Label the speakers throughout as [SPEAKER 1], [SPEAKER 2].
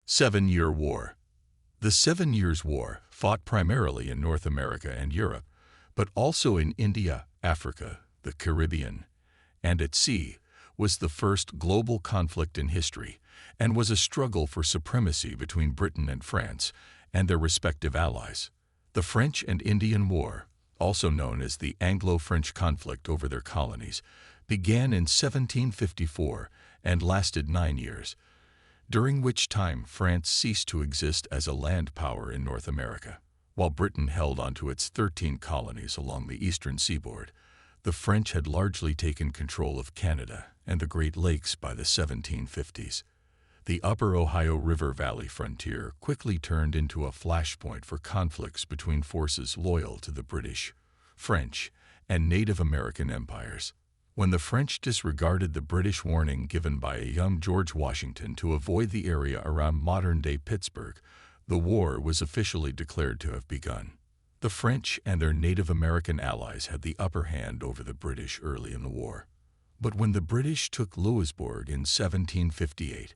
[SPEAKER 1] 7-Year War. The 7 Years' War, fought primarily in North America and Europe, but also in India, Africa, the Caribbean, and at sea, was the first global conflict in history and was a struggle for supremacy between Britain and France and their respective allies. The French and Indian War, also known as the Anglo-French conflict over their colonies, began in 1754 and lasted 9 years, during which time France ceased to exist as a land power in North America. While Britain held onto its 13 colonies along the eastern seaboard, the French had largely taken control of Canada and the Great Lakes by the 1750s. The upper Ohio River Valley frontier quickly turned into a flashpoint for conflicts between forces loyal to the British, French, and Native American empires. When the French disregarded the British warning given by a young George Washington to avoid the area around modern-day Pittsburgh, the war was officially declared to have begun. The French and their Native American allies had the upper hand over the British early in the war. But when the British took Louisbourg in 1758,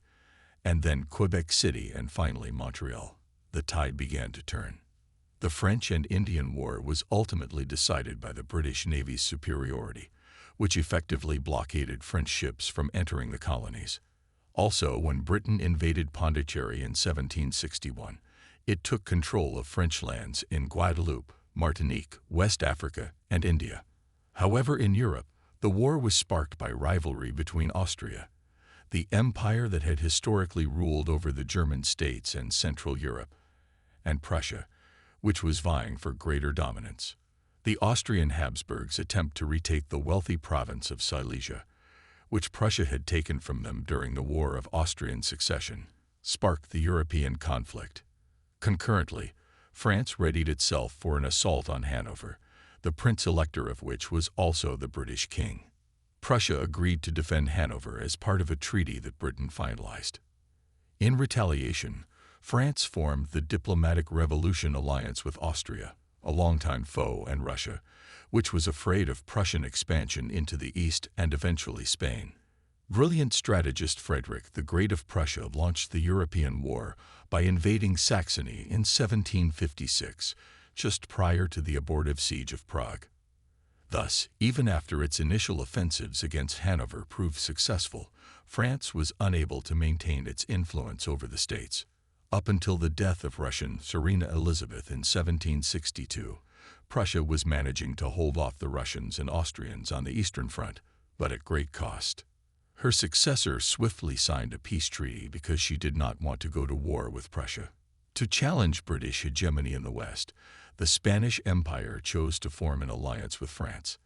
[SPEAKER 1] and then Quebec City and finally Montreal, the tide began to turn. The French and Indian War was ultimately decided by the British Navy's superiority, which effectively blockaded French ships from entering the colonies. Also, when Britain invaded Pondicherry in 1761, it took control of French lands in Guadeloupe, Martinique, West Africa, and India. However, in Europe, the war was sparked by rivalry between Austria, the empire that had historically ruled over the German states and Central Europe, and Prussia, which was vying for greater dominance. The Austrian Habsburgs' attempt to retake the wealthy province of Silesia, which Prussia had taken from them during the War of Austrian Succession, sparked the European conflict. Concurrently, France readied itself for an assault on Hanover, the Prince-Elector of which was also the British king. Prussia agreed to defend Hanover as part of a treaty that Britain finalized. In retaliation, France formed the Diplomatic Revolution alliance with Austria, a longtime foe, and Russia, which was afraid of Prussian expansion into the east and eventually Spain. Brilliant strategist Frederick the Great of Prussia launched the European War by invading Saxony in 1756, just prior to the abortive siege of Prague. Thus, even after its initial offensives against Hanover proved successful, France was unable to maintain its influence over the states. Up until the death of Russian Tsarina Elizabeth in 1762, Prussia was managing to hold off the Russians and Austrians on the Eastern Front, but at great cost. Her successor swiftly signed a peace treaty because she did not want to go to war with Prussia. To challenge British hegemony in the West, the Spanish Empire chose to form an alliance with France.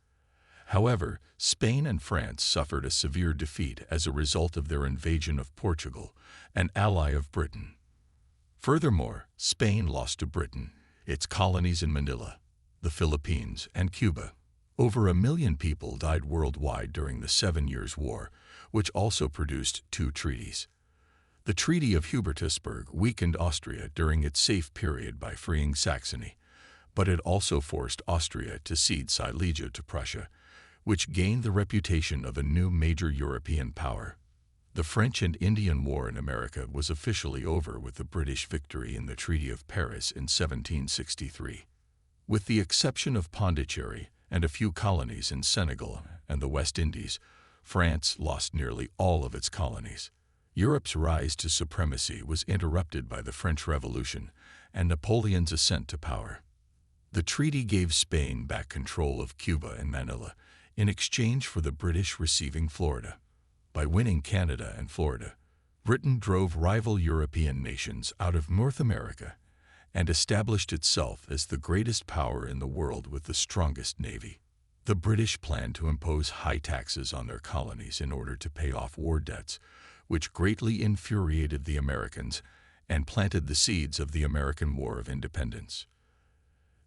[SPEAKER 1] However, Spain and France suffered a severe defeat as a result of their invasion of Portugal, an ally of Britain. Furthermore, Spain lost to Britain its colonies in Manila, the Philippines, and Cuba. Over 1 million people died worldwide during the 7 Years' War, which also produced 2 treaties. The Treaty of Hubertusburg weakened Austria during its safe period by freeing Saxony, but it also forced Austria to cede Silesia to Prussia, which gained the reputation of a new major European power. The French and Indian War in America was officially over with the British victory in the Treaty of Paris in 1763. With the exception of Pondicherry and a few colonies in Senegal and the West Indies, France lost nearly all of its colonies. Europe's rise to supremacy was interrupted by the French Revolution and Napoleon's ascent to power. The treaty gave Spain back control of Cuba and Manila in exchange for the British receiving Florida. By winning Canada and Florida, Britain drove rival European nations out of North America and established itself as the greatest power in the world with the strongest navy. The British planned to impose high taxes on their colonies in order to pay off war debts, which greatly infuriated the Americans and planted the seeds of the American War of Independence.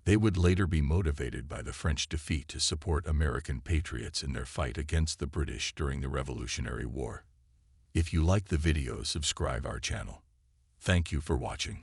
[SPEAKER 1] They would later be motivated by the French defeat to support American patriots in their fight against the British during the Revolutionary War. If you like the video, subscribe our channel. Thank you for watching.